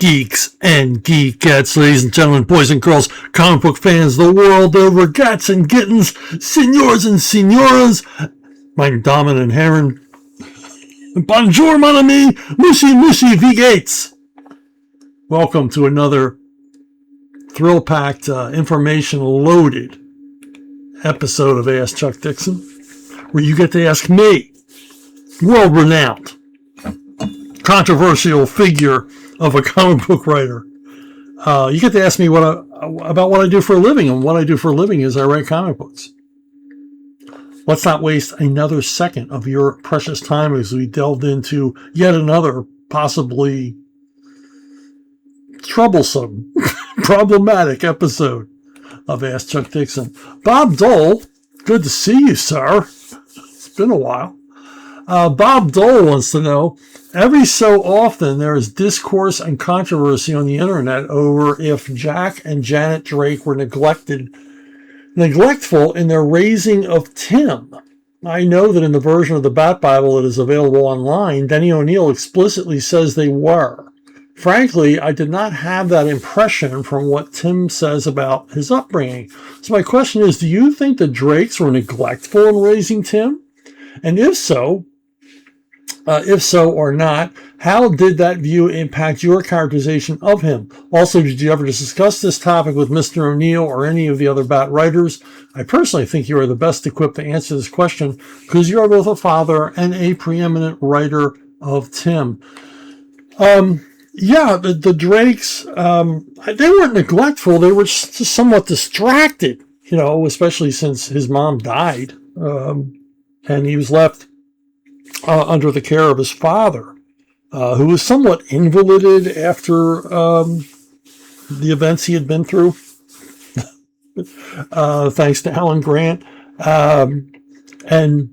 Geeks and geekettes, ladies and gentlemen, boys and girls, comic book fans the world over, gats and gittens, senors and senoras, mein Damen and Herren, bonjour mon ami, mushy wie geht's? Welcome to another thrill-packed, information-loaded episode of Ask Chuck Dixon, where you get to ask me, world-renowned, controversial figure of a comic book writer. You get to ask me about what I do for a living, and what I do for a living is I write comic books. Let's not waste another second of your precious time as we delved into yet another possibly troublesome, problematic episode of Ask Chuck Dixon. Bob Dole, good to see you, sir. It's been a while. Bob Dole wants to know, every so often there is discourse and controversy on the internet over if Jack and Janet Drake were neglectful in their raising of Tim. I know that in the version of the Bat Bible that is available online, Denny O'Neil explicitly says they were. Frankly, I did not have that impression from what Tim says about his upbringing. So my question is, do you think the Drakes were neglectful in raising Tim? And if so or not, how did that view impact your characterization of him? Also, did you ever discuss this topic with Mr. O'Neil or any of the other Bat writers? I personally think you are the best equipped to answer this question because you are both a father and a preeminent writer of Tim. The Drakes, they weren't neglectful. They were just somewhat distracted, especially since his mom died. And he was left under the care of his father, who was somewhat invalided after the events he had been through, thanks to Alan Grant. And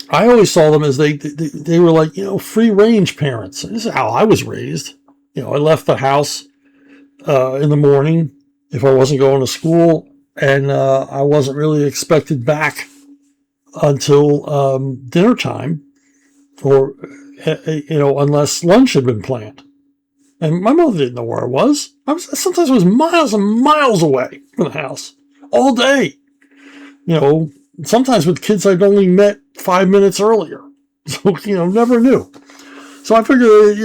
I always saw them as they were like, free-range parents. This is how I was raised. I left the house in the morning if I wasn't going to school, and I wasn't really expected back until dinner time, or unless lunch had been planned. And my mother didn't know where I was. Sometimes I was miles and miles away from the house all day. Sometimes with kids I'd only met 5 minutes earlier. So, never knew. So I figured,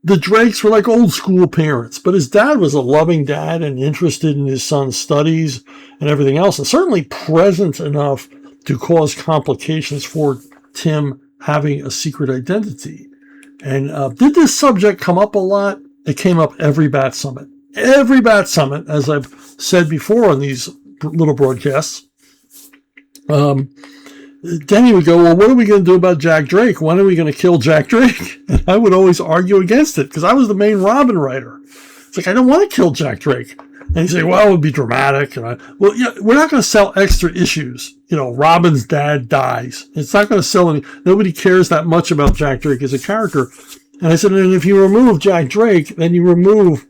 the Drakes were like old school parents, but his dad was a loving dad and interested in his son's studies and everything else, and certainly present enough to cause complications for Tim having a secret identity. And did this subject come up a lot? It came up every Bat Summit. Every Bat Summit, as I've said before on these little broadcasts. Denny would go, well, what are we going to do about Jack Drake? When are we going to kill Jack Drake? And I would always argue against it because I was the main Robin writer. It's like, I don't want to kill Jack Drake. And he'd say, well, it would be dramatic. And we're not going to sell extra issues. Robin's dad dies. It's not going to sell any. Nobody cares that much about Jack Drake as a character. And I said, and if you remove Jack Drake, then you remove,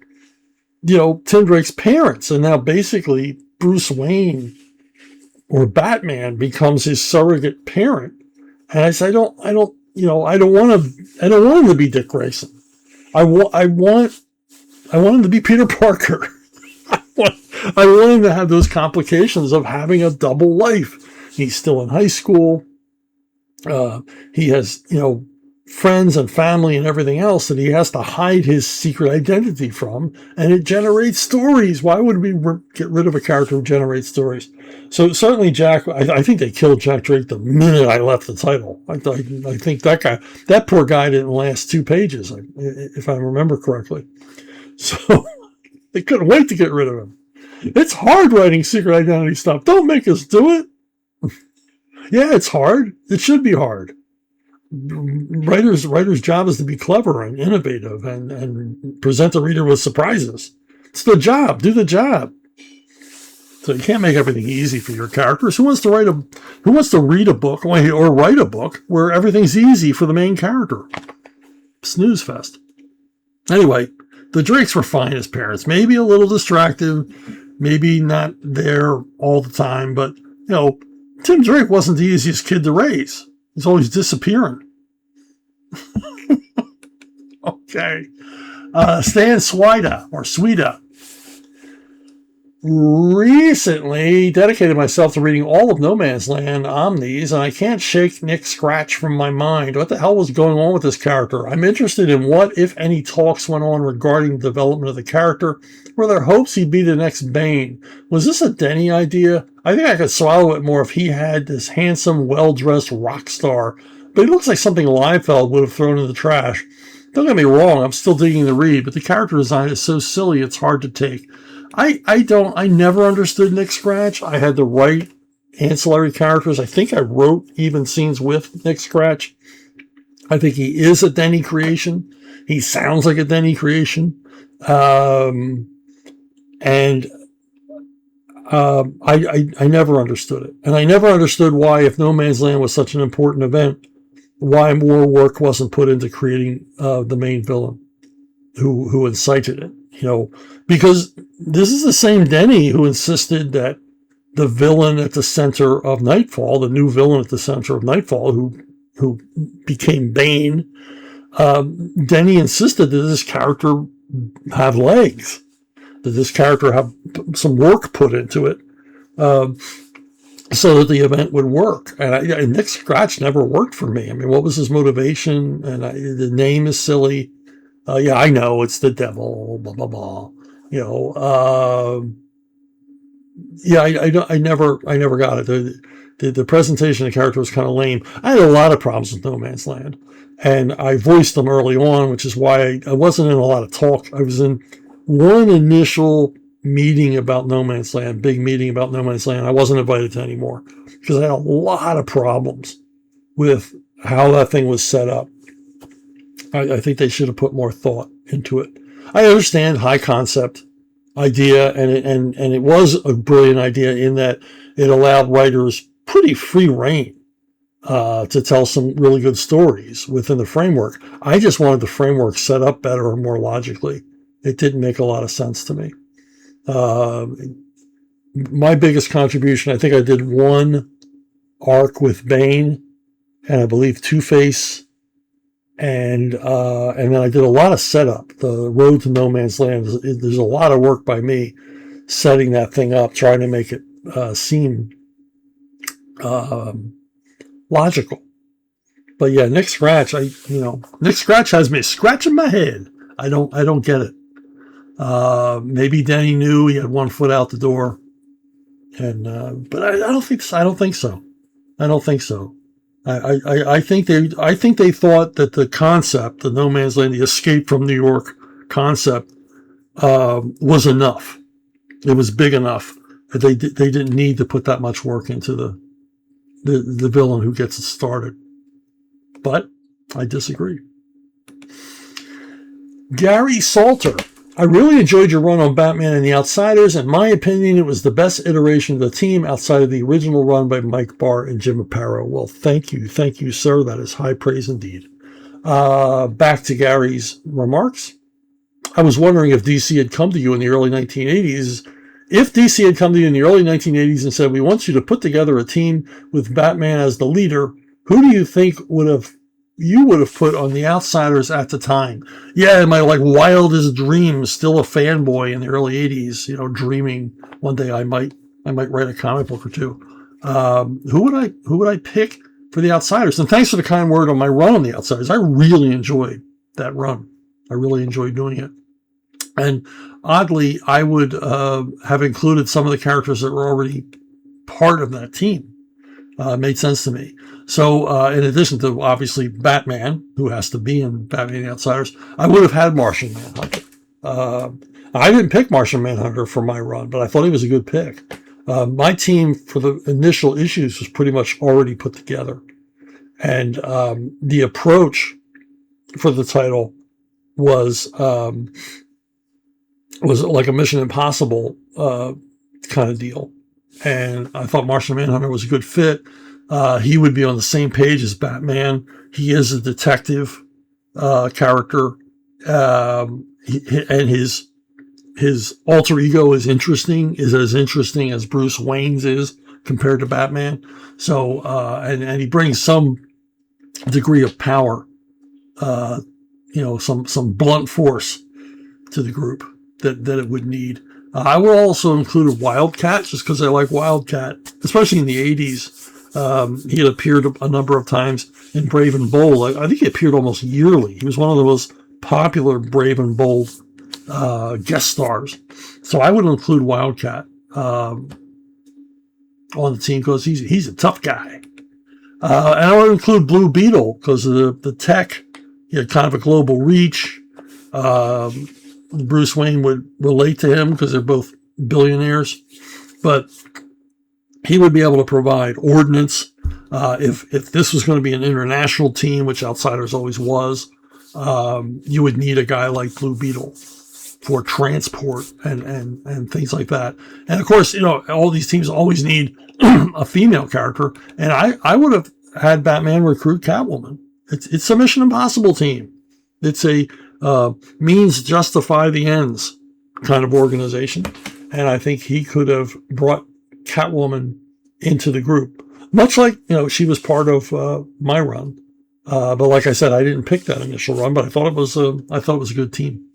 Tim Drake's parents. And now basically Bruce Wayne or Batman becomes his surrogate parent. And I said, I don't want him to be Dick Grayson. I want him to be Peter Parker. I want him to have those complications of having a double life. He's still in high school. He has, friends and family and everything else that he has to hide his secret identity from, and it generates stories. Why would we get rid of a character who generates stories? So certainly Jack, I think they killed Jack Drake the minute I left the title. I think that poor guy didn't last 2 pages, if I remember correctly. So they couldn't wait to get rid of him. It's hard writing secret identity stuff. Don't make us do it. Yeah, it's hard. It should be hard. Writer's job is to be clever and innovative and present the reader with surprises. It's the job. Do the job. So you can't make everything easy for your characters. Who wants to read a book or write a book where everything's easy for the main character? Snooze fest. Anyway, the Drakes were fine as parents. Maybe a little distracted, maybe not there all the time, but Tim Drake wasn't the easiest kid to raise. He's always disappearing. Okay. Stan Swida recently dedicated myself to reading all of No Man's Land Omnis, and I can't shake Nick Scratch from my mind. What the hell was going on with this character? I'm interested in what, if any, talks went on regarding the development of the character. Were there hopes he'd be the next Bane? Was this a Denny idea? I think I could swallow it more if he had this handsome, well-dressed rock star, but he looks like something Liefeld would have thrown in the trash. Don't get me wrong, I'm still digging the read, but the character design is so silly it's hard to take. I never understood Nick Scratch. I had the right ancillary characters. I think I wrote even scenes with Nick Scratch. I think he is a Denny creation. He sounds like a Denny creation. I never understood it. And I never understood why, if No Man's Land was such an important event, why more work wasn't put into creating the main villain who incited it. Because this is the same Denny who insisted that the villain at the center of Nightfall, the new villain at the center of Nightfall, who became Bane, Denny insisted that this character have legs, that this character have some work put into it, so that the event would work. And Nick Scratch never worked for me. I mean, what was his motivation? And the name is silly. Yeah, I know it's the devil, blah, blah, blah. Yeah, I never got it. The presentation of the character was kind of lame. I had a lot of problems with No Man's Land, and I voiced them early on, which is why I wasn't in a lot of talk. I was in one initial meeting about No Man's Land, big meeting about No Man's Land. I wasn't invited to anymore because I had a lot of problems with how that thing was set up. I think they should have put more thought into it. I understand high concept idea, and it was a brilliant idea in that it allowed writers pretty free rein to tell some really good stories within the framework. I just wanted the framework set up better and more logically. It didn't make a lot of sense to me. My biggest contribution, I think I did one arc with Bane, and I believe Two-Face, and then I did a lot of setup. The road to No Man's Land, there's a lot of work by me setting that thing up, trying to make it seem logical. But yeah, Nick Scratch, Nick Scratch has me scratching my head. I don't get it. Maybe Denny knew he had one foot out the door, but I don't think so. I don't think so. I think they thought that the concept, the No Man's Land, the escape from New York concept, was enough. It was big enough that they didn't need to put that much work into the villain who gets it started. But I disagree. Gary Salter. I really enjoyed your run on Batman and the Outsiders. In my opinion, it was the best iteration of the team outside of the original run by Mike Barr and Jim Aparo. Well, thank you, sir. That is high praise indeed. Back to Gary's remarks. I was wondering if DC had come to you in the early 1980s. If DC had come to you in the early 1980s and said, we want you to put together a team with Batman as the leader, who do you think you would have put on the Outsiders at the time? Yeah, my wildest dreams, still a fanboy in the early 80s, dreaming one day I might write a comic book or two. Who would I pick for the Outsiders? And thanks for the kind word on my run on the Outsiders. I really enjoyed that run. I really enjoyed doing it. And oddly, I would have included some of the characters that were already part of that team. Made sense to me. So, in addition to obviously Batman, who has to be in Batman and the Outsiders, I would have had Martian Manhunter. I didn't pick Martian Manhunter for my run, but I thought he was a good pick. My team for the initial issues was pretty much already put together. And the approach for the title was like a Mission Impossible kind of deal. And I thought Martian Manhunter was a good fit. He would be on the same page as Batman. He is a detective character, and his alter ego is as interesting as Bruce Wayne's is compared to Batman. So, and he brings some degree of power, some blunt force to the group that it would need. I will also include Wildcat, just because I like Wildcat, especially in the 80s. He had appeared a number of times in Brave and Bold. I think he appeared almost yearly. He was one of the most popular Brave and Bold guest stars. So I would include Wildcat on the team because he's a tough guy. And I would include Blue Beetle because of the tech. He had kind of a global reach. Bruce Wayne would relate to him because they're both billionaires. But he would be able to provide ordnance. If this was going to be an international team, which Outsiders always was, you would need a guy like Blue Beetle for transport and things like that. And of course, all these teams always need a female character. And I would have had Batman recruit Catwoman. It's a Mission Impossible team. It's a means justify the ends kind of organization. And I think he could have brought Catwoman into the group, much like, she was part of my run. But like I said, I didn't pick that initial run, but I thought it was a good team.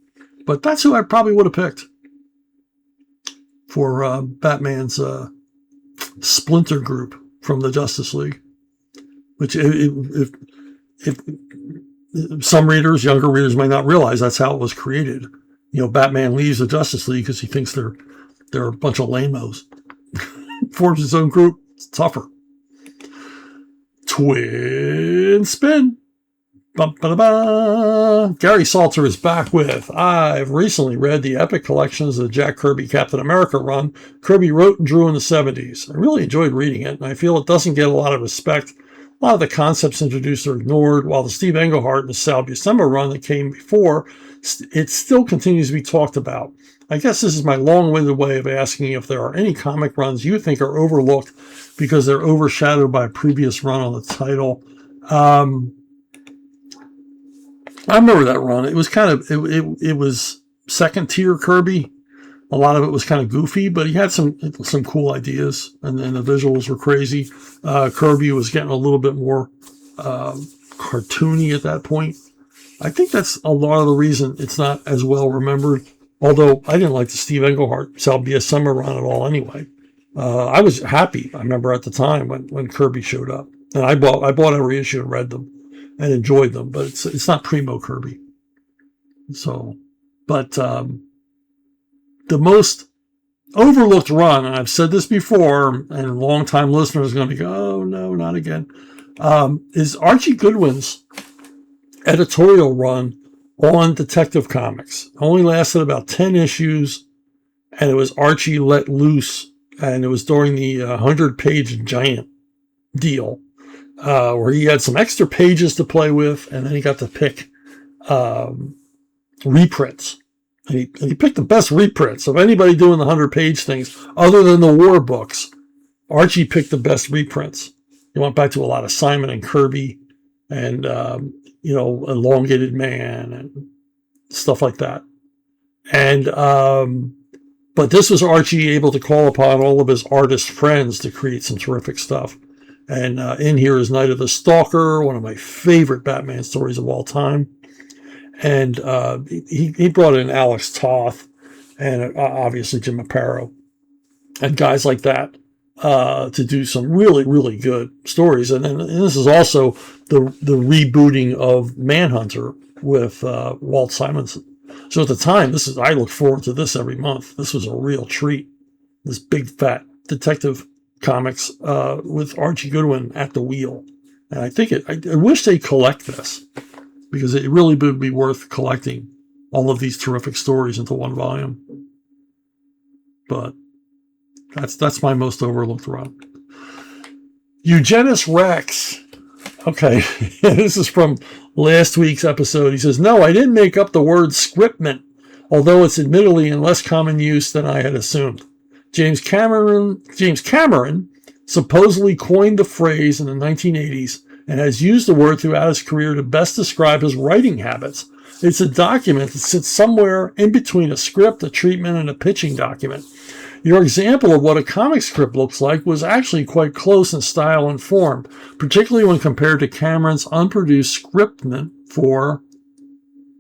But that's who I probably would have picked for Batman's splinter group from the Justice League. Which, if some readers, younger readers, might not realize that's how it was created. Batman leaves the Justice League because he thinks they're a bunch of lamos. Forms his own group. It's tougher. Twin spin. Ba-ba-da-ba. Gary Salter is back with, I've recently read the epic collections of the Jack Kirby Captain America run Kirby wrote and drew in the 70s. I really enjoyed reading it, and I feel it doesn't get a lot of respect. A lot of the concepts introduced are ignored, while the Steve Englehart and Sal Buscema run that came before, it still continues to be talked about. I guess this is my long-winded way of asking if there are any comic runs you think are overlooked because they're overshadowed by a previous run on the title. I remember that run. It was it was second tier Kirby. A lot of it was kind of goofy, but he had some cool ideas, and then the visuals were crazy. Kirby was getting a little bit more cartoony at that point. I think that's a lot of the reason it's not as well remembered. Although I didn't like the Steve Englehart Sal Buscema run at all anyway. I was happy, I remember at the time when Kirby showed up. And I bought every issue and read them and enjoyed them, but it's not primo Kirby. So, but the most overlooked run, and I've said this before, and longtime listeners are going to go, oh no, not again, is Archie Goodwin's editorial run on Detective Comics. It only lasted about 10 issues, and it was Archie let loose, and it was during the 100-page giant deal, where he had some extra pages to play with, and then he got to pick reprints. And he picked the best reprints of anybody doing the 100-page things, other than the war books. Archie picked the best reprints. He went back to a lot of Simon and Kirby, and Elongated Man and stuff like that. And but this was Archie able to call upon all of his artist friends to create some terrific stuff. And in here is Night of the Stalker, one of my favorite Batman stories of all time. And he brought in Alex Toth and obviously Jim Aparo and guys like that to do some really, really good stories. And this is also the rebooting of Manhunter with Walt Simonson. So at the time, I look forward to this every month. This was a real treat. This big fat Detective Comics with Archie Goodwin at the wheel. And I think I wish they'd collect this, because it really would be worth collecting all of these terrific stories into one volume. But that's my most overlooked run. Eugenus Rex. Okay, this is from last week's episode. He says, no, I didn't make up the word scriptment, although it's admittedly in less common use than I had assumed. James Cameron supposedly coined the phrase in the 1980s and has used the word throughout his career to best describe his writing habits. It's a document that sits somewhere in between a script, a treatment, and a pitching document. Your example of what a comic script looks like was actually quite close in style and form, particularly when compared to Cameron's unproduced scriptment for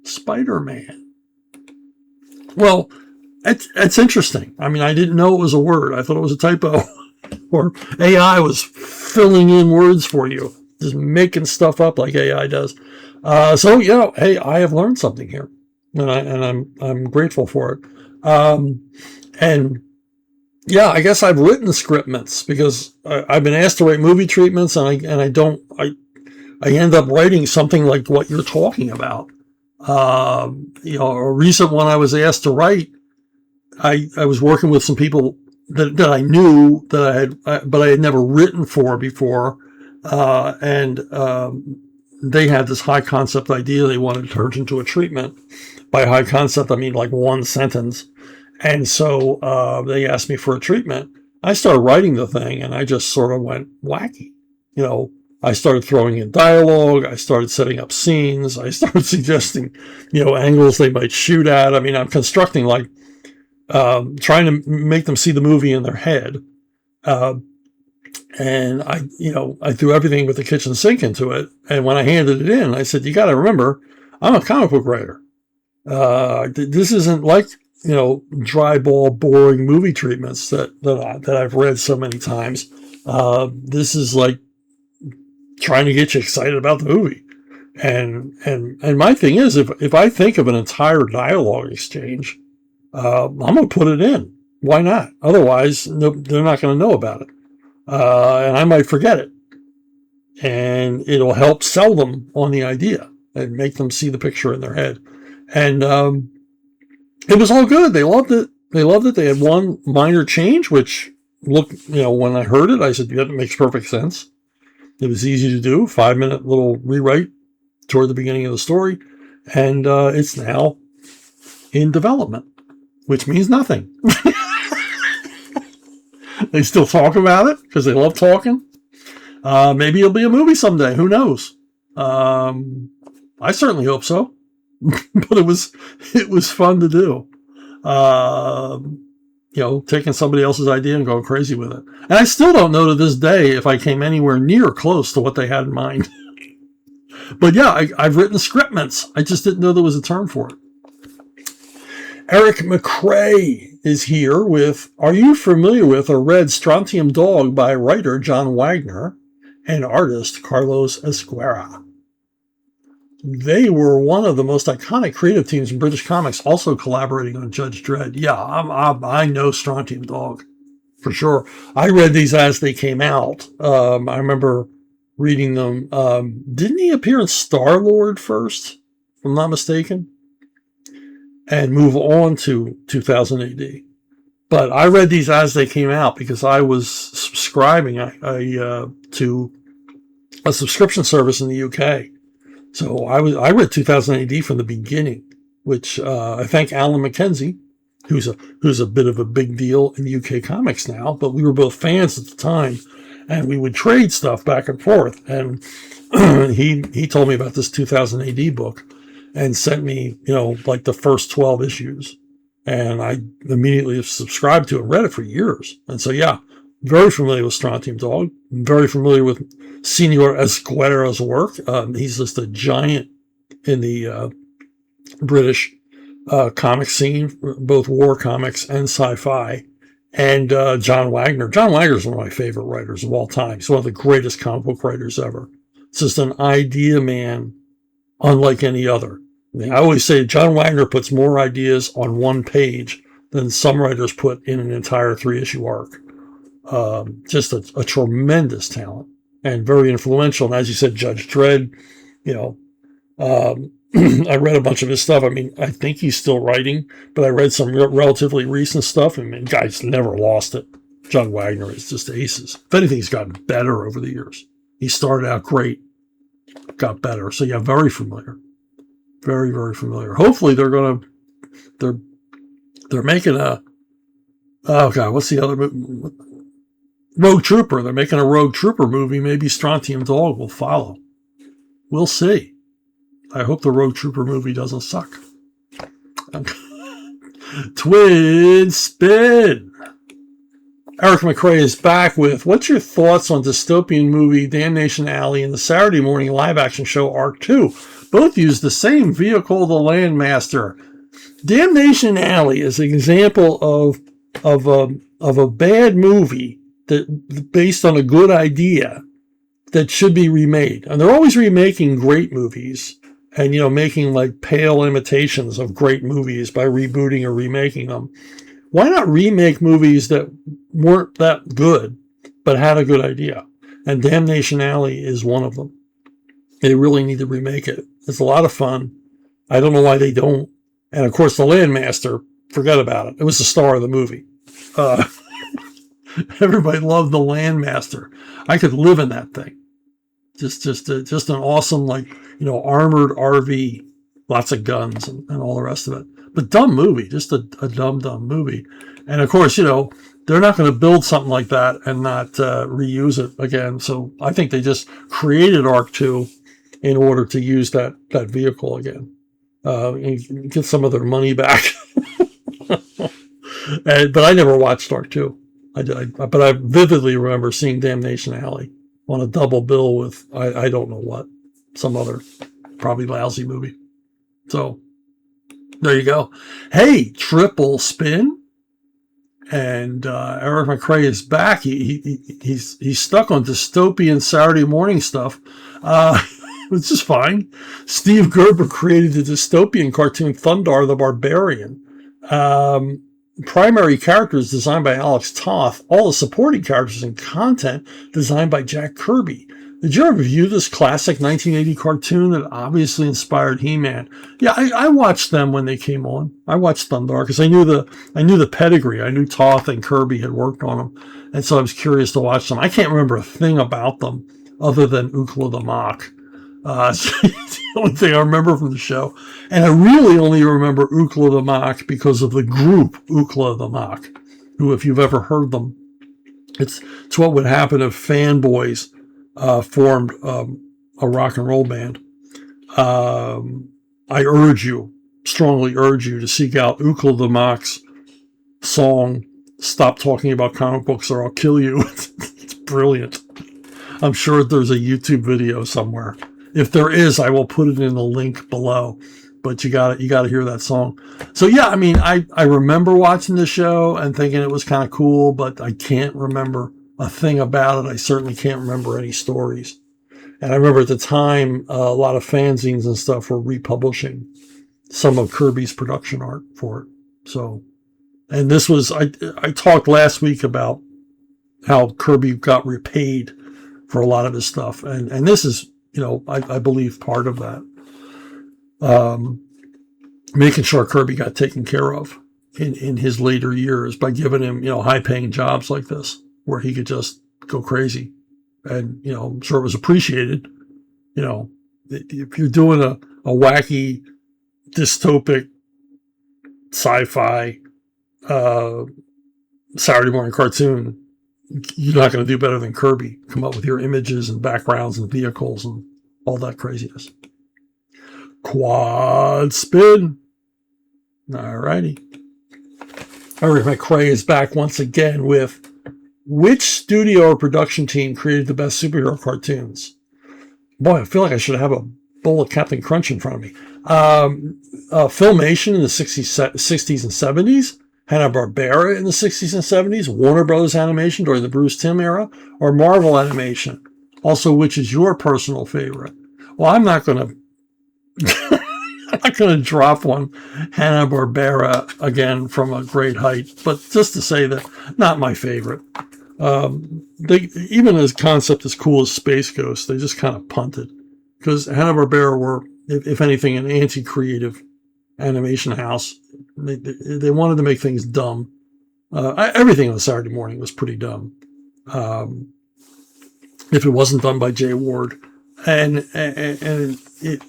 Spider-Man. Well, it's interesting. I mean, I didn't know it was a word. I thought it was a typo. Or AI was filling in words for you, just making stuff up like AI does. So hey, I have learned something here, and I'm grateful for it. And yeah, I guess I've written scriptments because I've been asked to write movie treatments, and I end up writing something like what you're talking about. A recent one I was asked to write. I was working with some people that I knew that but I had never written for before, and they had this high concept idea they wanted to turn into a treatment. By high concept, I mean like one sentence. And so they asked me for a treatment. I started writing the thing, and I just sort of went wacky. I started throwing in dialogue. I started setting up scenes. I started suggesting, angles they might shoot at. I mean, I'm constructing like trying to make them see the movie in their head. And I threw everything with the kitchen sink into it. And when I handed it in, I said, you got to remember, I'm a comic book writer. This isn't like, dry ball, boring movie treatments that I've read so many times. This is like trying to get you excited about the movie. And my thing is, if I think of an entire dialogue exchange, I'm going to put it in. Why not? Otherwise, they're not going to know about it. And I might forget it. And it'll help sell them on the idea and make them see the picture in their head. And it was all good. They loved it. They had one minor change, which when I heard it, I said, yeah, that makes perfect sense. It was easy to do. 5-minute little rewrite toward the beginning of the story. And it's now in development, which means nothing. They still talk about it because they love talking. Maybe it'll be a movie someday. Who knows? I certainly hope so. But it was fun to do. Taking somebody else's idea and going crazy with it. And I still don't know to this day if I came anywhere near close to what they had in mind. But yeah, I've written scriptments. I just didn't know there was a term for it. Eric McCrae is here with, are you familiar with or read Strontium Dog by writer John Wagner and artist Carlos Ezquerra? They were one of the most iconic creative teams in British comics, also collaborating on Judge Dredd. Yeah, I know Strontium Dog for sure. I read these as they came out. I remember reading them. Didn't he appear in Star-Lord first, if I'm not mistaken? And move on to 2000 AD. But I read these as they came out because I was subscribing to a subscription service in the UK. So I read 2000 AD from the beginning, which I thank Alan Mackenzie, who's a bit of a big deal in UK comics now. But we were both fans at the time, and we would trade stuff back and forth. And he told me about this 2000 AD book and sent me, like the first 12 issues. And I immediately subscribed to it and read it for years. And so, yeah, very familiar with Strontium Dog, very familiar with Senor Ezquerra's work. He's just a giant in the British comic scene, both war comics and sci-fi. And John Wagner. John Wagner is one of my favorite writers of all time. He's one of the greatest comic book writers ever. It's just an idea man unlike any other. I always say John Wagner puts more ideas on one page than some writers put in an entire 3-issue arc. Just a tremendous talent and very influential. And as you said, Judge Dredd, I read a bunch of his stuff. I mean, I think he's still writing, but I read some relatively recent stuff. I mean, guy's never lost it. John Wagner is just aces. If anything, he's gotten better over the years. He started out great, got better. So yeah, very familiar. Very, very familiar. Hopefully they're making what's the other movie? Rogue Trooper. They're making a Rogue Trooper movie. Maybe Strontium Dog will follow. We'll see. I hope the Rogue Trooper movie doesn't suck. Twin Spin. Eric McCrae is back with, what's your thoughts on dystopian movie Damnation Alley and the Saturday morning live action show Arc 2? Both use the same vehicle, the Landmaster. Damnation Alley is an example of a bad movie that based on a good idea that should be remade. And they're always remaking great movies and, making like pale imitations of great movies by rebooting or remaking them. Why not remake movies that weren't that good, but had a good idea? And Damnation Alley is one of them. They really need to remake it. It's a lot of fun. I don't know why they don't. And of course, the Landmaster, forget about it. It was the star of the movie. Everybody loved the Landmaster. I could live in that thing. Just an awesome, armored RV, lots of guns and all the rest of it. But dumb movie, just a dumb movie. And of course, they're not going to build something like that and not reuse it again. So I think they just created Arc 2 in order to use that vehicle again. And get some of their money back. But I never watched Arc 2. But I vividly remember seeing Damnation Alley on a double bill with, I don't know what, some other probably lousy movie. So there you go. Hey, triple spin. And Eric McRae is back. He's stuck on dystopian Saturday morning stuff. Which is fine. Steve Gerber created the dystopian cartoon Thundar the Barbarian. Primary characters designed by Alex Toth. All the supporting characters and content designed by Jack Kirby. Did you ever review this classic 1980 cartoon that obviously inspired He-Man? Yeah, I watched them when they came on. I watched Thundar because I knew the pedigree. I knew Toth and Kirby had worked on them, and so I was curious to watch them. I can't remember a thing about them other than Ookla the Mock. It's the only thing I remember from the show. And I really only remember Ookla the Mock because of the group Ookla the Mock, who, if you've ever heard them, it's what would happen if fanboys formed a rock and roll band. I strongly urge you to seek out Ookla the Mock's song, Stop Talking About Comic Books or I'll Kill You. It's brilliant. I'm sure there's a YouTube video somewhere. If there is, I will put it in the link below. But you got to hear that song. So yeah, I mean, I remember watching the show and thinking it was kind of cool, but I can't remember a thing about it. I certainly can't remember any stories. And I remember at the time, a lot of fanzines and stuff were republishing some of Kirby's production art for it. So, and this was, I talked last week about how Kirby got repaid for a lot of his stuff. And this is, I believe part of that. Making sure Kirby got taken care of in his later years by giving him, high paying jobs like this where he could just go crazy. And, I'm sure it was appreciated. If you're doing a wacky, dystopic, sci-fi, Saturday morning cartoon, you're not going to do better than Kirby. Come up with your images and backgrounds and vehicles and all that craziness. Quad spin. All righty. Eric McRae is back once again with which studio or production team created the best superhero cartoons? Boy, I feel like I should have a bowl of Captain Crunch in front of me. Filmation in the 60s and 70s. Hanna-Barbera in the 60s and 70s, Warner Brothers Animation during the Bruce Timm era, or Marvel Animation? Also, which is your personal favorite? Well, I'm not going to drop one Hanna-Barbera again from a great height, but just to say that not my favorite. Even as concept as cool as Space Ghost, they just kind of punted because Hanna-Barbera were, if anything, an anti-creative animation house. They wanted to make things dumb. Everything on Saturday morning was pretty dumb. If it wasn't done by Jay Ward, and it,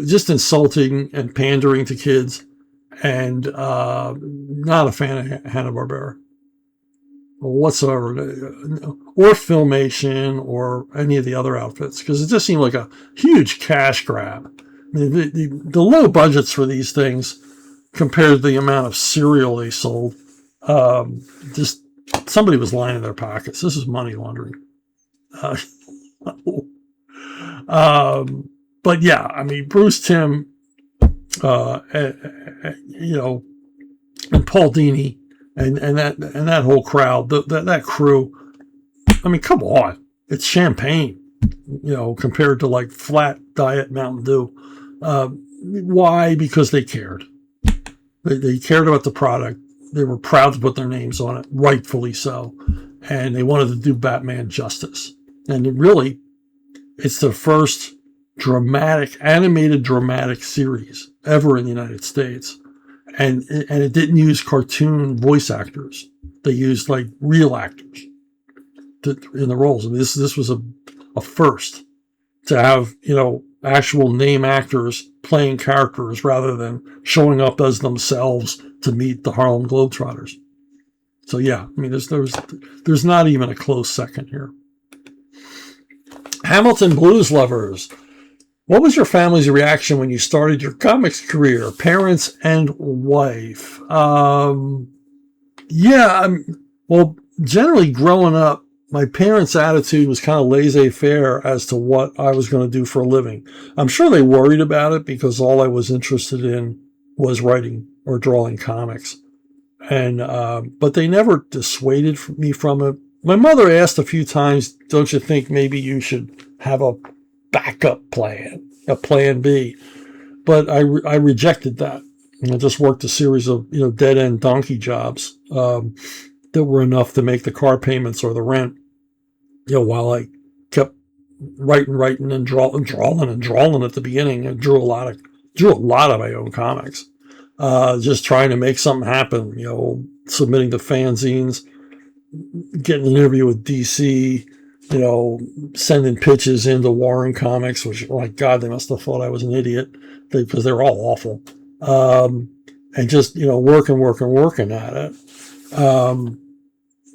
just insulting and pandering to kids, and not a fan of Hanna-Barbera whatsoever, or Filmation, or any of the other outfits, because it just seemed like a huge cash grab. I mean, the low budgets for these things compared to the amount of cereal they sold, just somebody was lying in their pockets. This is money laundering. But yeah, I mean, Bruce Timm, you know, and Paul Dini and that whole crowd, that crew. I mean, come on, it's champagne, compared to like flat diet Mountain Dew. Why? Because they cared. They cared about the product. They were proud to put their names on it, rightfully so, and they wanted to do Batman justice. And really, it's the first animated dramatic series ever in the United States. And it didn't use cartoon voice actors. They used like real actors in the roles. I mean, this was a first to have, actual name actors playing characters rather than showing up as themselves to meet the Harlem Globetrotters. So yeah, I mean, there's not even a close second here. Hamilton Blues lovers. What was your family's reaction when you started your comics career? Parents and wife. Well, generally growing up, my parents' attitude was kind of laissez-faire as to what I was going to do for a living. I'm sure they worried about it because all I was interested in was writing or drawing comics. And, but they never dissuaded me from it. My mother asked a few times, don't you think maybe you should have a backup plan, a plan B? But I rejected that. And I just worked a series of, dead-end donkey jobs that were enough to make the car payments or the rent, while I kept writing and drawing at the beginning. I drew a lot of my own comics, just trying to make something happen, submitting to fanzines, getting an interview with DC, sending pitches into Warren Comics, which, my God, they must have thought I was an idiot because they're all awful. And just, working at it.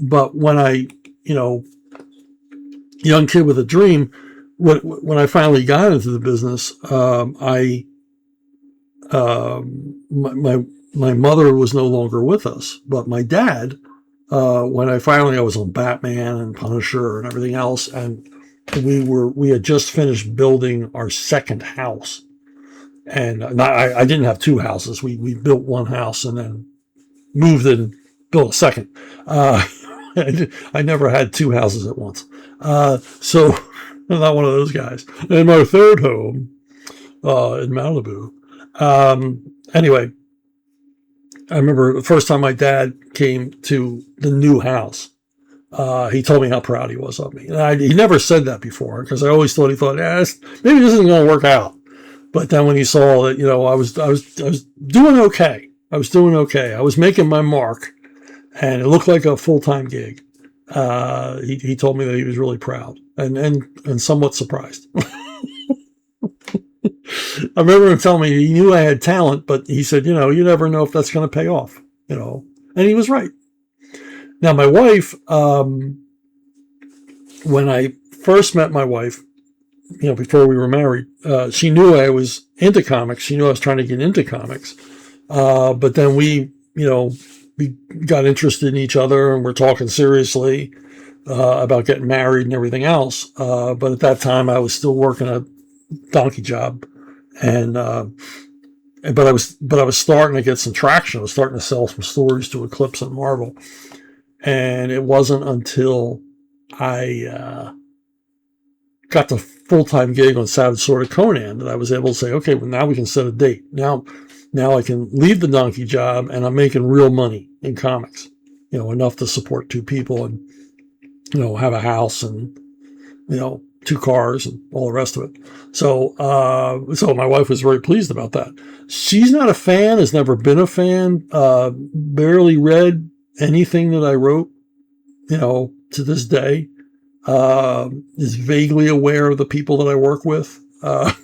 But when I, young kid with a dream, when I finally got into the business, my mother was no longer with us, but my dad, when I was on Batman and Punisher and everything else, and we had just finished building our second house, and I didn't have two houses. We built one house and then moved it and built a second. I never had two houses at once. So I'm not one of those guys. And my third home, in Malibu. Anyway, I remember the first time my dad came to the new house. He told me how proud he was of me. And he never said that before because I always thought maybe this isn't going to work out. But then when he saw that, I was doing okay. I was doing okay. I was making my mark, and it looked like a full-time gig. He told me that he was really proud and somewhat surprised. I remember him telling me he knew I had talent, but he said, you never know if that's going to pay off, and he was right. Now, my wife, when I first met my wife, before we were married, she knew I was into comics. She knew I was trying to get into comics. But then we got interested in each other and we're talking seriously, about getting married and everything else. But at that time I was still working a donkey job and, but I was starting to get some traction. I was starting to sell some stories to Eclipse and Marvel. And it wasn't until I, got the full-time gig on Savage Sword of Conan that I was able to say, okay, well, now we can set a date. Now I can leave the donkey job and I'm making real money in comics, enough to support two people and, have a house and, two cars and all the rest of it. So my wife was very pleased about that. She's not a fan, has never been a fan, barely read anything that I wrote, to this day. Is vaguely aware of the people that I work with. But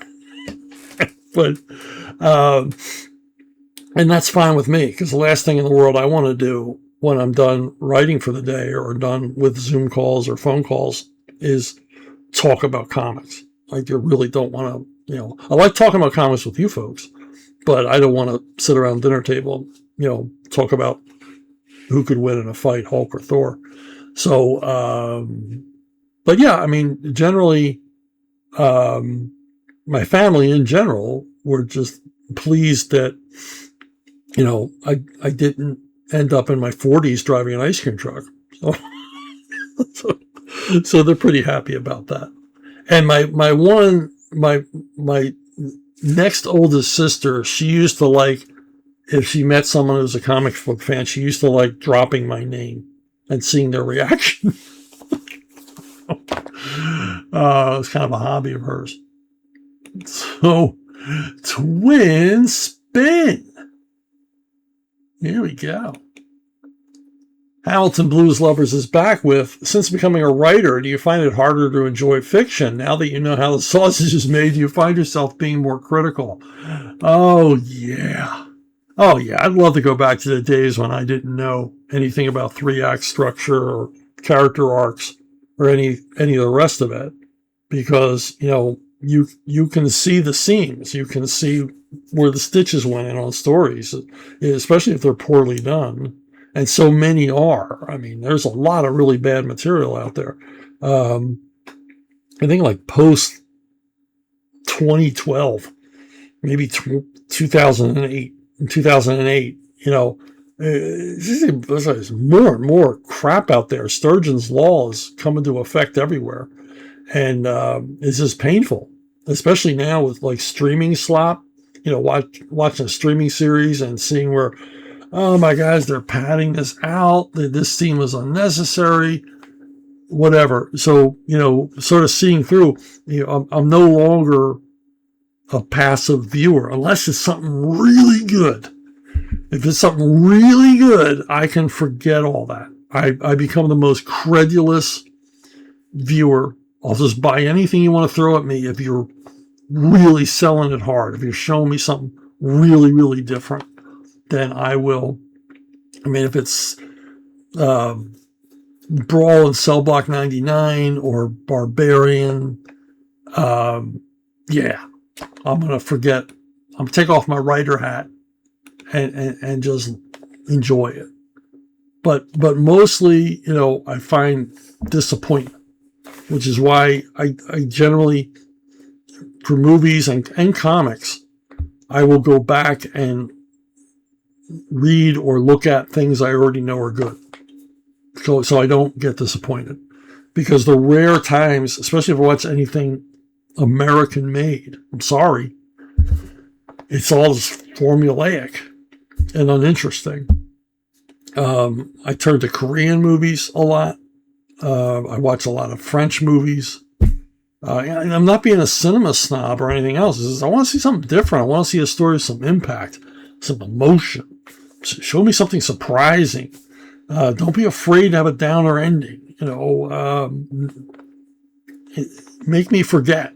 and that's fine with me because the last thing in the world I want to do when I'm done writing for the day or done with Zoom calls or phone calls is talk about comics. I really don't want to, I like talking about comics with you folks, but I don't want to sit around the dinner table, talk about who could win in a fight, Hulk or Thor. So, but yeah, I mean, generally, my family in general were just pleased that, I didn't end up in my 40s driving an ice cream truck. So, so they're pretty happy about that. And my next oldest sister, she used to like, if she met someone who was a comic book fan, she used to like dropping my name and seeing their reaction. It was kind of a hobby of hers. So, twin spin. Here we go. Hamilton Blues Lovers is back with, since becoming a writer, do you find it harder to enjoy fiction? Now that you know how the sausage is made, do you find yourself being more critical? Oh, yeah. Oh, yeah. I'd love to go back to the days when I didn't know anything about 3-act structure or character arcs or any of the rest of it, because, you can see the seams. You can see where the stitches went in on stories, especially if they're poorly done. And so many are. I mean, there's a lot of really bad material out there. I think like post 2012, maybe 2008, there's more and more crap out there. Sturgeon's Law is coming to effect everywhere. And it's just painful, especially now with like streaming slop, watching a streaming series and seeing where, oh my guys, they're padding this out. This scene was unnecessary, whatever. So, sort of seeing through, I'm no longer a passive viewer unless it's something really good. If it's something really good, I can forget all that. I become the most credulous viewer. I'll just buy anything you want to throw at me if you're really selling it hard. If you're showing me something really, really different, then I will. I mean, if it's Brawl in Cell Block 99 or Barbarian, yeah, I'm going to forget. I'm going to take off my writer hat and just enjoy it. But mostly, I find disappointment, which is why I generally, for movies and comics, I will go back and read or look at things I already know are good. So I don't get disappointed. Because the rare times, especially if I watch anything American made, I'm sorry, it's all just formulaic and uninteresting. I turn to Korean movies a lot. I watch a lot of French movies. And I'm not being a cinema snob or anything else. It's just, I want to see something different. I want to see a story with some impact, some emotion. Show me something surprising. Don't be afraid to have a downer ending. Make me forget.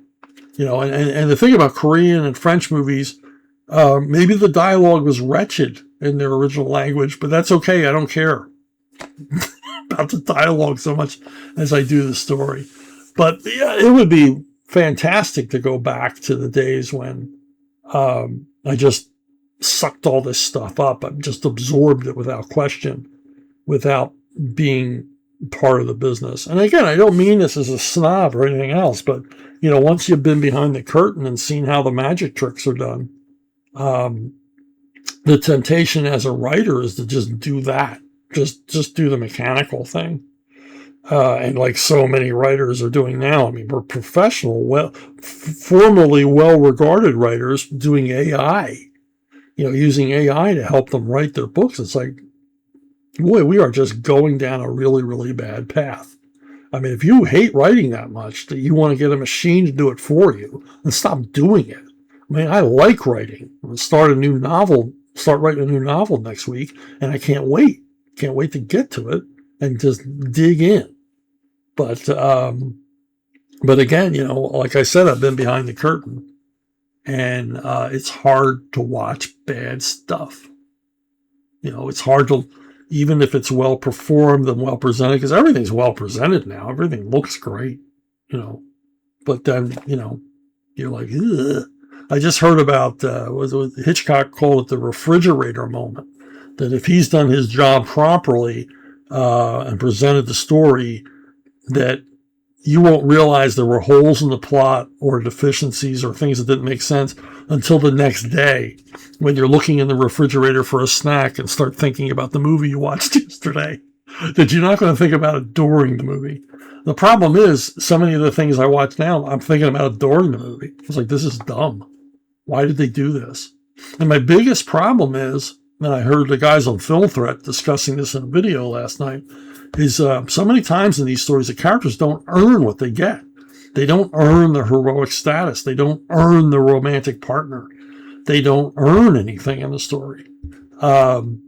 And the thing about Korean and French movies, maybe the dialogue was wretched in their original language, but that's okay. I don't care about the dialogue so much as I do the story. But yeah, it would be fantastic to go back to the days when I just sucked all this stuff up. I just absorbed it without question, without being part of the business. And again, I don't mean this as a snob or anything else, but once you've been behind the curtain and seen how the magic tricks are done, the temptation as a writer is to just do that, just do the mechanical thing. And like so many writers are doing now. I mean, we're professional, formerly well-regarded writers doing AI, using AI to help them write their books. It's like, boy, we are just going down a really, really bad path. I mean, if you hate writing that much that you want to get a machine to do it for you, then stop doing it. I mean, I like writing. I'll start writing a new novel next week, and I can't wait. Can't wait to get to it and just dig in. But again, like I said, I've been behind the curtain, and it's hard to watch bad stuff. It's hard to, even if it's well performed and well presented, because everything's well presented now. Everything looks great, But then, you're like, ugh. I just heard about, Hitchcock called it the refrigerator moment. That if he's done his job properly and presented the story, that you won't realize there were holes in the plot or deficiencies or things that didn't make sense until the next day when you're looking in the refrigerator for a snack and start thinking about the movie you watched yesterday, that you're not going to think about it during the movie. The problem is, so many of the things I watch now, I'm thinking about it during the movie. It's like, this is dumb. Why did they do this? And my biggest problem is, and I heard the guys on Film Threat discussing this in a video last night, is so many times in these stories, the characters don't earn what they get. They don't earn the heroic status. They don't earn the romantic partner. They don't earn anything in the story. And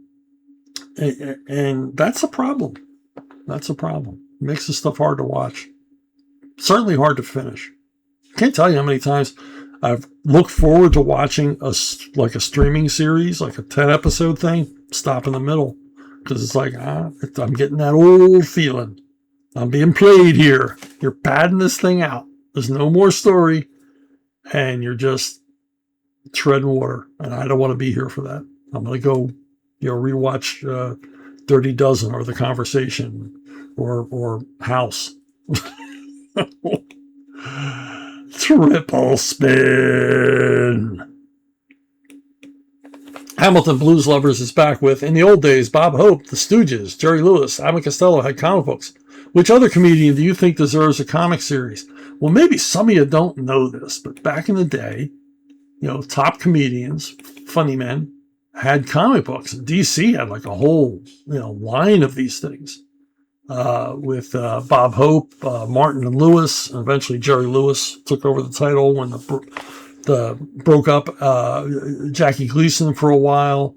that's a problem. That's a problem. It makes this stuff hard to watch. Certainly hard to finish. Can't tell you how many times I've looked forward to watching a streaming series, like a 10-episode thing, stop in the middle. Because it's like, I'm getting that old feeling. I'm being played here. You're padding this thing out. There's no more story. And you're just treading water. And I don't want to be here for that. I'm going to go, rewatch Dirty Dozen or The Conversation or House. Triple spin. Hamilton Blues Lovers is back with, in the old days, Bob Hope, The Stooges, Jerry Lewis, Abbott and Costello had comic books. Which other comedian do you think deserves a comic series? Well, maybe some of you don't know this, but back in the day, top comedians, funny men, had comic books. DC had like a whole, line of these things. With Bob Hope, Martin and Lewis, and eventually Jerry Lewis took over the title when the broke up Jackie Gleason for a while,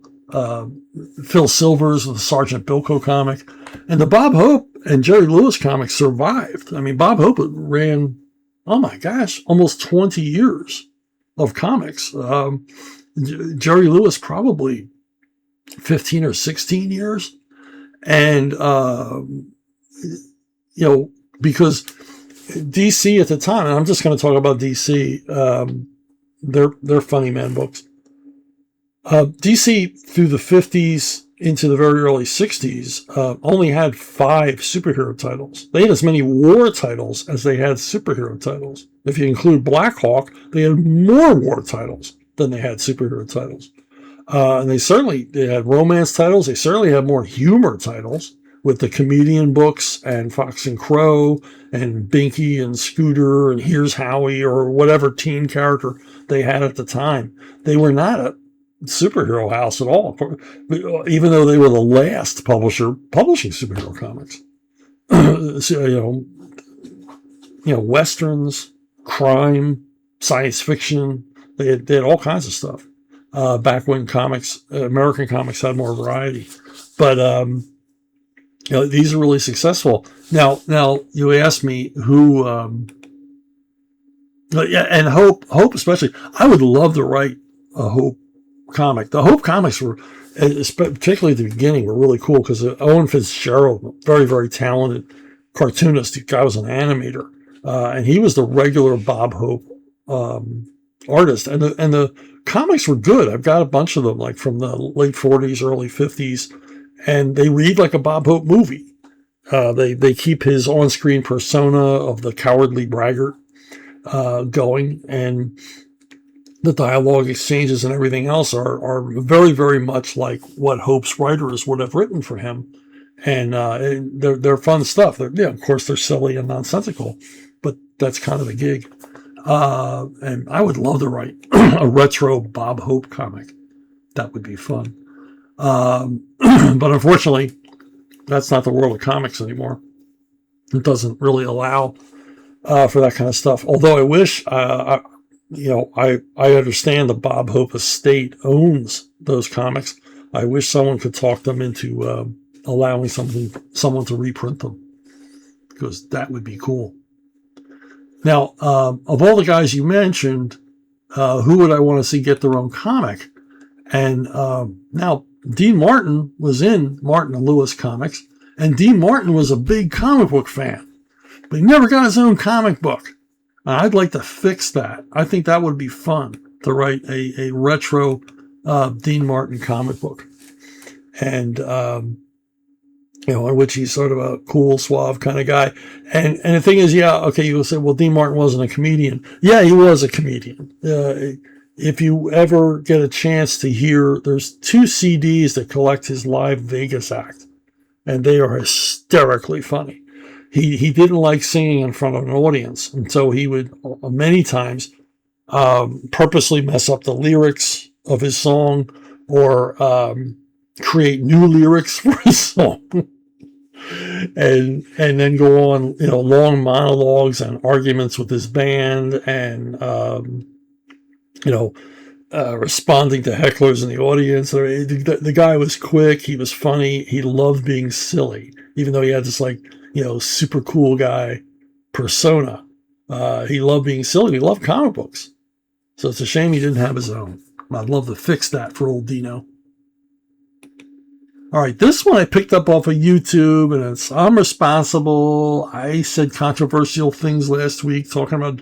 Phil Silvers with the Sergeant Bilko comic, and the Bob Hope and Jerry Lewis comics survived. I mean, Bob Hope ran, oh my gosh, almost 20 years of comics. Jerry Lewis probably 15 or 16 years. And, because DC at the time, and I'm just going to talk about DC, they're funny man books. DC through the 50s into the very early 60s only had 5 superhero titles. They had as many war titles as they had superhero titles. If you include Black Hawk, they had more war titles than they had superhero titles. And they had romance titles. They certainly had more humor titles with the comedian books and Fox and Crow and Binky and Scooter and Here's Howie or whatever teen character they had at the time. They were not a superhero house at all, even though they were the last publisher publishing superhero comics. So, westerns, crime, science fiction. They had all kinds of stuff back when American comics had more variety. But these are really successful. Now you asked me who, and Hope especially. I would love to write a Hope comic. The Hope comics were, particularly at the beginning, were really cool because Owen Fitzgerald, very, very talented cartoonist, the guy was an animator, and he was the regular Bob Hope artist, and the comics were good. I've got a bunch of them, like from the late 40s, early 50s, and they read like a Bob Hope movie. They keep his on-screen persona of the cowardly braggart going, and the dialogue exchanges and everything else are very, very much like what Hope's writers would have written for him. And they're fun stuff. Of course, they're silly and nonsensical, but that's kind of the gig. And I would love to write a retro Bob Hope comic. That would be fun. But unfortunately, that's not the world of comics anymore. It doesn't really allow for that kind of stuff. Although I wish, I understand the Bob Hope estate owns those comics. I wish someone could talk them into allowing someone to reprint them, because that would be cool. Now, of all the guys you mentioned, who would I want to see get their own comic? And now Dean Martin was in Martin and Lewis comics, and Dean Martin was a big comic book fan, but he never got his own comic book. I'd like to fix that. I think that would be fun to write a retro Dean Martin comic book. And, in which he's sort of a cool, suave kind of guy. And the thing is, you will say, well, Dean Martin wasn't a comedian. Yeah, he was a comedian. if you ever get a chance to hear, there's 2 CDs that collect his live Vegas act, and they are hysterically funny. He didn't like singing in front of an audience, and so he would many times purposely mess up the lyrics of his song, or create new lyrics for his song, and then go on, long monologues and arguments with his band, and responding to hecklers in the audience. The guy was quick. He was funny. He loved being silly, even though he had this super cool guy persona. He loved being silly. He loved comic books. So it's a shame he didn't have his own. I'd love to fix that for old Dino. All right, this one I picked up off of YouTube, and it's I'm responsible. I said controversial things last week talking about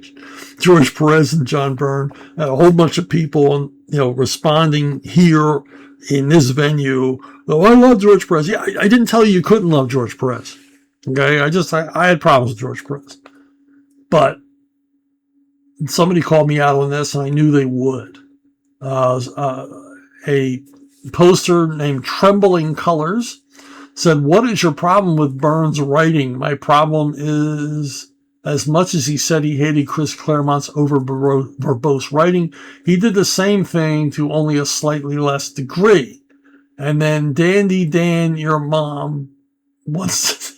George Perez and John Byrne. A whole bunch of people, responding here in this venue. Oh, I love George Perez. Yeah, I didn't tell you couldn't love George Perez. Okay, I had problems with George Perez, but somebody called me out on this, and I knew they would. A poster named Trembling Colors said, "What is your problem with Byrne's writing? My problem is, as much as he said he hated Chris Claremont's over verbose writing, he did the same thing to only a slightly less degree." And then Dandy Dan, your mom,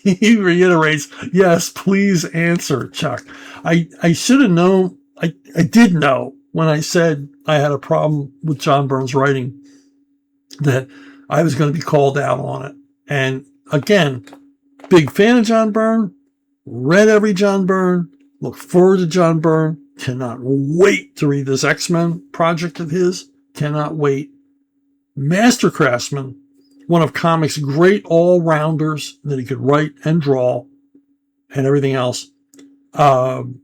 he reiterates, "Yes, please answer, Chuck." I should have known. I did know when I said I had a problem with John Byrne's writing that I was going to be called out on it. And again, big fan of John Byrne, read every John Byrne, look forward to John Byrne, cannot wait to read this X-Men project of his, cannot wait. Master craftsman, one of comics' great all-rounders that he could write and draw and everything else. And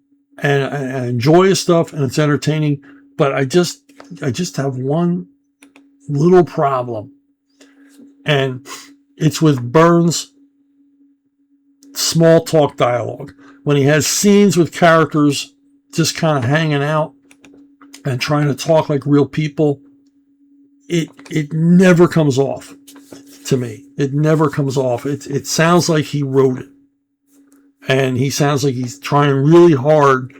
I enjoy his stuff, and it's entertaining, but I just have one little problem, and it's with Byrne's small talk dialogue. When he has scenes with characters just kind of hanging out and trying to talk like real people, it never comes off to me. It never comes off. It sounds like he wrote it, and he sounds like he's trying really hard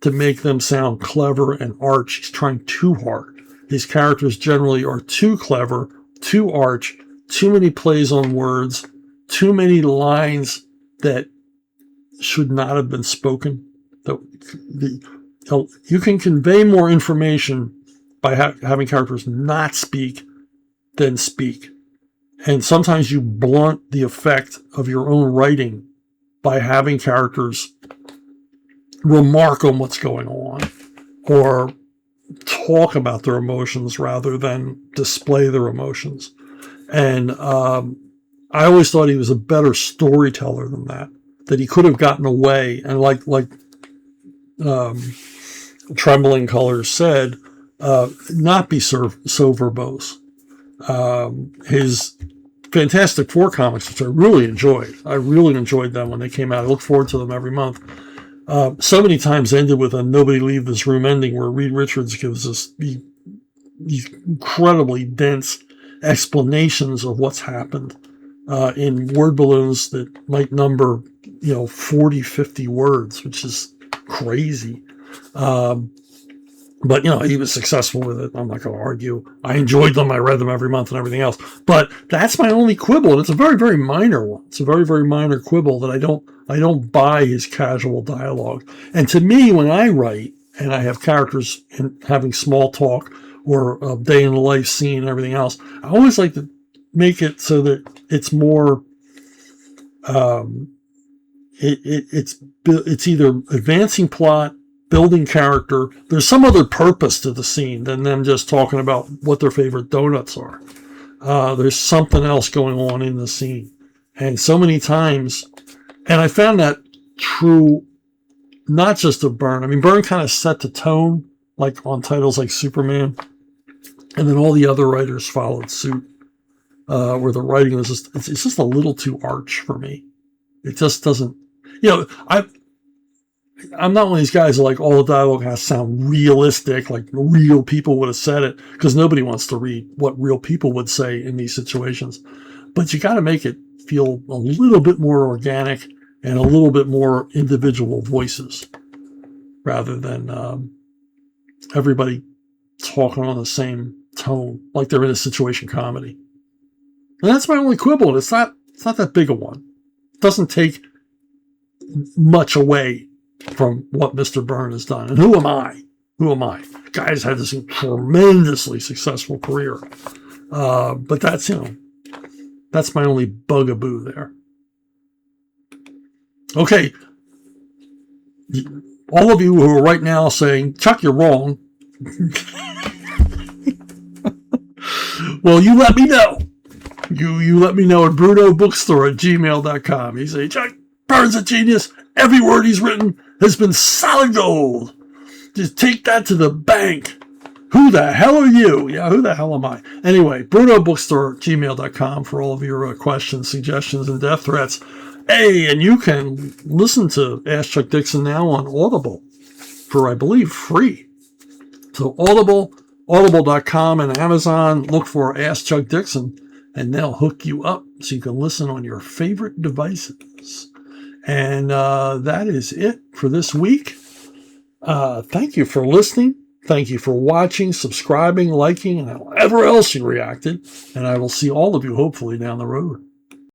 to make them sound clever and arch. He's trying too hard. His characters generally are too clever, too arch, too many plays on words, too many lines that should not have been spoken. You can convey more information by having characters not speak than speak. And sometimes you blunt the effect of your own writing by having characters remark on what's going on, or talk about their emotions rather than display their emotions. And I always thought he was a better storyteller than that he could have gotten away. And like Trembling Colors said, not be so verbose. His Fantastic Four comics, which I really enjoyed them when they came out. I look forward to them every month. So many times ended with a "nobody leave this room" ending, where Reed Richards gives us these incredibly dense explanations of what's happened in word balloons that might number 40, 50 words, which is crazy. But he was successful with it. I'm not going to argue. I enjoyed them. I read them every month and everything else. But that's my only quibble, and it's a very, very minor one. It's a very, very minor quibble that I don't buy his casual dialogue. And to me, when I write and I have characters having small talk or a day in the life scene and everything else, I always like to make it so that it's more. It's either advancing plot, building character. There's some other purpose to the scene than them just talking about what their favorite donuts are. There's something else going on in the scene. And so many times, and I found that true not just of Byrne. I mean, Byrne kind of set the tone, like on titles like Superman, and then all the other writers followed suit, where the writing was it's just a little too arch for me. It just doesn't, I'm not one of these guys who like all the dialogue has to sound realistic, like real people would have said it, because nobody wants to read what real people would say in these situations. But you got to make it feel a little bit more organic and a little bit more individual voices rather than everybody talking on the same tone, like they're in a situation comedy. And that's my only quibble. And it's not that big a one. It doesn't take much away from what Mr. Byrne has done. And who am I? Who am I? The guy's had this tremendously successful career. But that's, that's my only bugaboo there. Okay. All of you who are right now saying, Chuck, you're wrong. Well, you let me know. You let me know at BrunoBookstore@gmail.com. You say, Chuck, Byrne's a genius. Every word he's written has been solid gold. Just take that to the bank. Who the hell are you? Yeah, who the hell am I? Anyway, BrunoBookstore@gmail.com for all of your questions, suggestions, and death threats. Hey, and you can listen to Ask Chuck Dixon now on Audible for, I believe, free. So Audible.com and Amazon, look for Ask Chuck Dixon, and they'll hook you up so you can listen on your favorite devices. And that is it for this week. Thank you for listening. Thank you for watching, subscribing, liking, and however else you reacted. And I will see all of you hopefully down the road.